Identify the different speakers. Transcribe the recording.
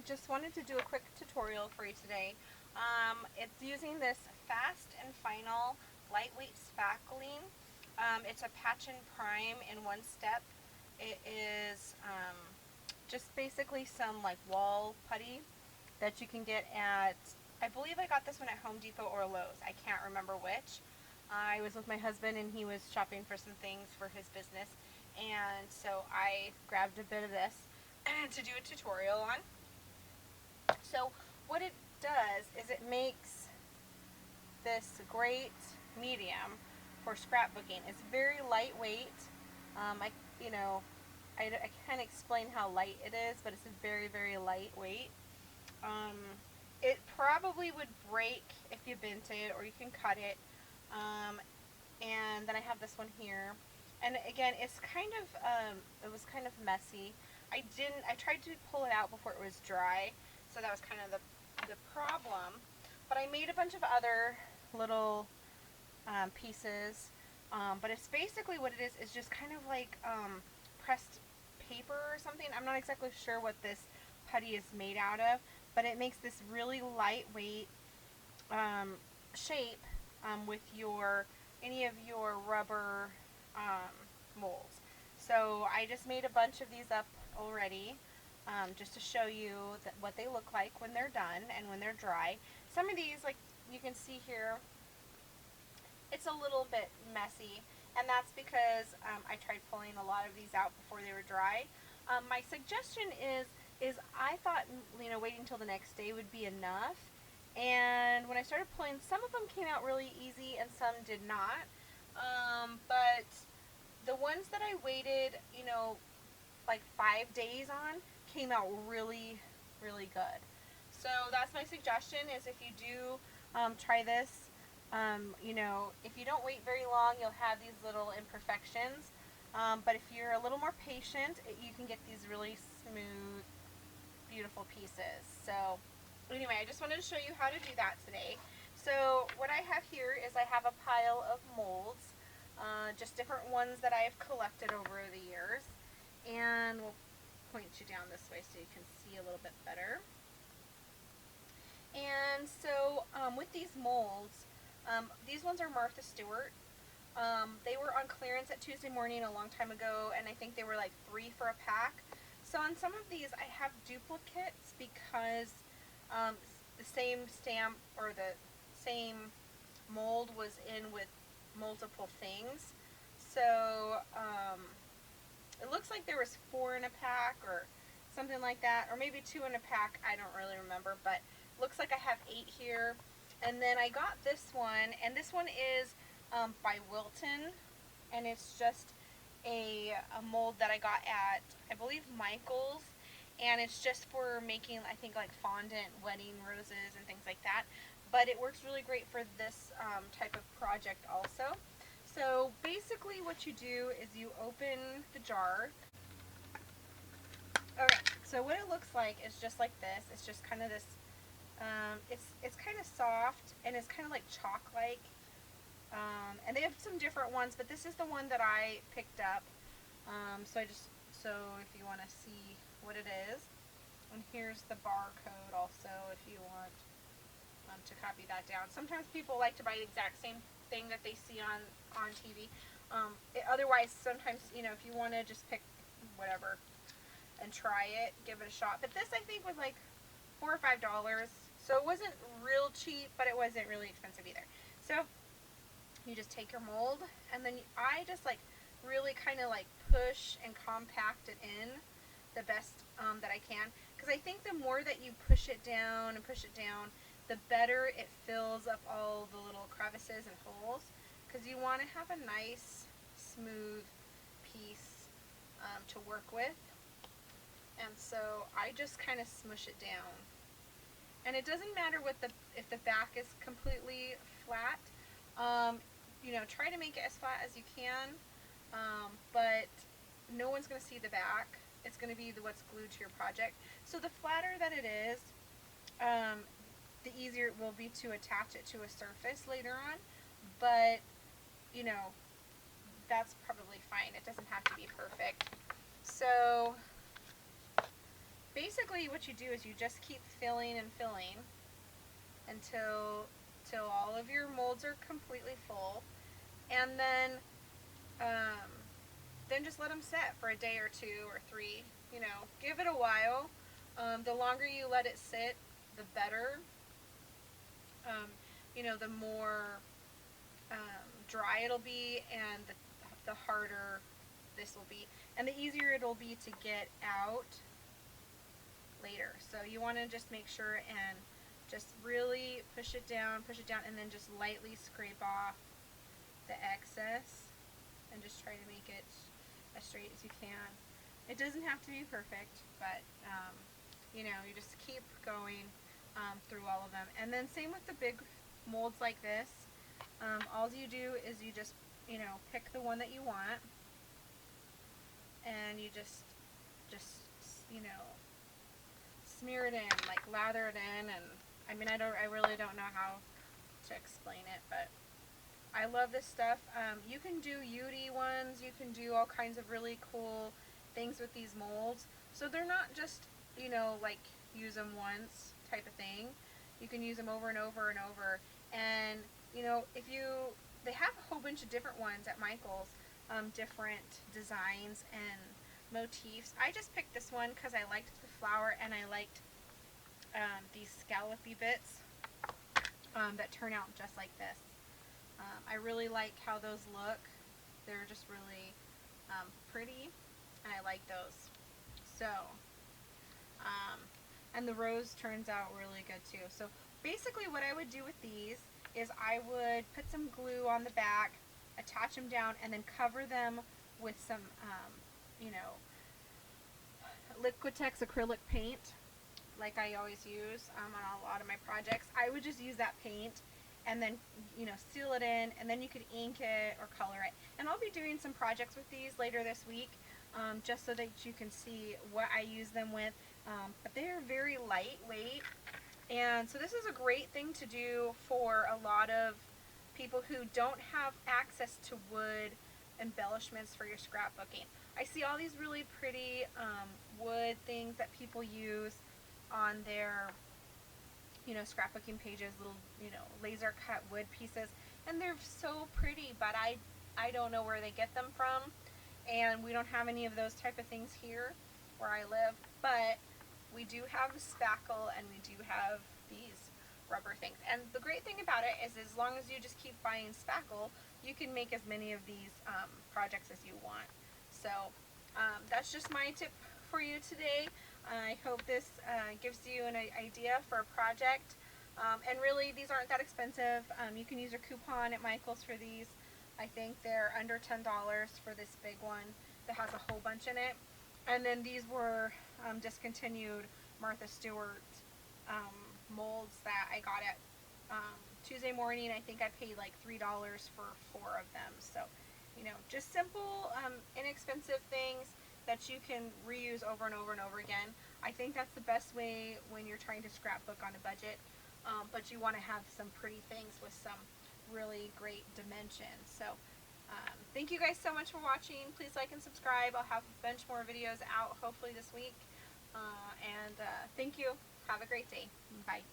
Speaker 1: just wanted to do a quick tutorial for you today. It's using this Fast and Final lightweight spackling. It's a patch and prime in one step. It is just basically some like wall putty that you can get at, I believe I got this one at Home Depot or Lowe's. I can't remember which. I was with my husband and he was shopping for some things for his business, and so I grabbed a bit of this to do a tutorial on. So what it does is it makes this great medium for scrapbooking. It's very lightweight. I can't explain how light it is, but it's very, very lightweight. It probably would break if you bent it, or you can cut it. And then I have this one here. And again, it's kind of, it was kind of messy. I tried to pull it out before it was dry, so that was kind of the problem. But I made a bunch of other little pieces. But it's basically what it is just kind of like pressed paper or something. I'm not exactly sure what this putty is made out of, but it makes this really lightweight shape with any of your rubber molds. So I just made a bunch of these up already, just to show you what they look like when they're done and when they're dry. Some of these, like you can see here, it's a little bit messy, and that's because I tried pulling a lot of these out before they were dry. My suggestion is I thought, waiting until the next day would be enough. And when I started pulling, some of them came out really easy and some did not. But the ones that I waited, like 5 days on, came out really, really good. So that's my suggestion, is if you do try this, if you don't wait very long, you'll have these little imperfections. But if you're a little more patient, you can get these really smooth, beautiful pieces. So anyway, I just wanted to show you how to do that today. So what I have here is I have a pile of molds, just different ones that I have collected over the years. And we'll point you down this way so you can see a little bit better. And so with these molds, these ones are Martha Stewart. They were on clearance at Tuesday Morning a long time ago, and I think they were like $3 for a pack. So on some of these I have duplicates because the same stamp or the same mold was in with multiple things. So it looks like there was 4 in a pack or something like that, or maybe 2 in a pack. I don't really remember, but looks like I have 8 here. And then I got this one, and this one is by Wilton, and it's just a mold that I got at, I believe, Michael's, and it's just for making, I think, like fondant wedding roses and things like that. But it works really great for this type of project also. So basically what you do is you open the jar. Okay, so what it looks like is just like this. It's just kind of this, it's kind of soft, and it's kind of like chalk-like. And they have some different ones, but this is the one that I picked up. So if you want to see what it is, and here's the barcode also if you want to copy that down. Sometimes people like to buy the exact same thing that they see on TV. Otherwise, sometimes, if you want to just pick whatever and try it, give it a shot. But this, I think, was like $4 or $5. So it wasn't real cheap, but it wasn't really expensive either. So you just take your mold, and then I just like really kind of like push and compact it in the best that I can, because I think the more that you push it down and push it down, the better it fills up all the little crevices and holes, because you want to have a nice smooth piece to work with. And so I just kind of smush it down, and it doesn't matter if the back is completely flat. Try to make it as flat as you can, but no one's going to see the back. It's going to be what's glued to your project. So the flatter that it is, the easier it will be to attach it to a surface later on. But, that's probably fine. It doesn't have to be perfect. So basically what you do is you just keep filling and filling until all of your molds are completely full, and then just let them set for a day or 2 or 3. You know, give it a while. The longer you let it sit, the better. You know, the more dry it'll be, and the harder this will be, and the easier it'll be to get out later. So you want to just make sure and just really push it down, and then just lightly scrape off the excess, and just try to make it as straight as you can. It doesn't have to be perfect, but you know, you just keep going through all of them. And then same with the big molds like this. All you do is you just, you know, pick the one that you want, and you just you know, smear it in, like lather it in. And I mean, I really don't know how to explain it, but I love this stuff. You can do Yudi ones, you can do all kinds of really cool things with these molds. So they're not just, you know, like use them once type of thing. You can use them over and over and over. And, you know, they have a whole bunch of different ones at Michael's, different designs and motifs. I just picked this one because I liked the flower, and I liked these scallopy bits that turn out just like this. I really like how those look. They're just really pretty, and I like those. So, and the rose turns out really good too. So basically what I would do with these is I would put some glue on the back, attach them down, and then cover them with some, you know, Liquitex acrylic paint, like I always use on a lot of my projects. I would just use that paint and then, you know, seal it in, and then you could ink it or color it. And I'll be doing some projects with these later this week, just so that you can see what I use them with. But they're very lightweight, and so this is a great thing to do for a lot of people who don't have access to wood embellishments for your scrapbooking. I see all these really pretty wood things that people use on their, you know, scrapbooking pages, little, you know, laser cut wood pieces, and they're so pretty, but I don't know where they get them from, and we don't have any of those type of things here where I live. But we do have Spackle, and we do have these rubber things. And the great thing about it is, as long as you just keep buying Spackle, you can make as many of these projects as you want. So that's just my tip for you today. I hope this gives you an idea for a project. And really, these aren't that expensive. You can use your coupon at Michael's for these. I think they're under $10 for this big one that has a whole bunch in it. And then these were discontinued Martha Stewart molds that I got at Tuesday morning. I think I paid like $3 for 4 of them. So, you know, just simple, inexpensive things that you can reuse over and over and over again. I think that's the best way when you're trying to scrapbook on a budget, but you want to have some pretty things with some really great dimensions. So thank you guys so much for watching. Please like and subscribe. I'll have a bunch more videos out hopefully this week. And thank you. Have a great day. Bye.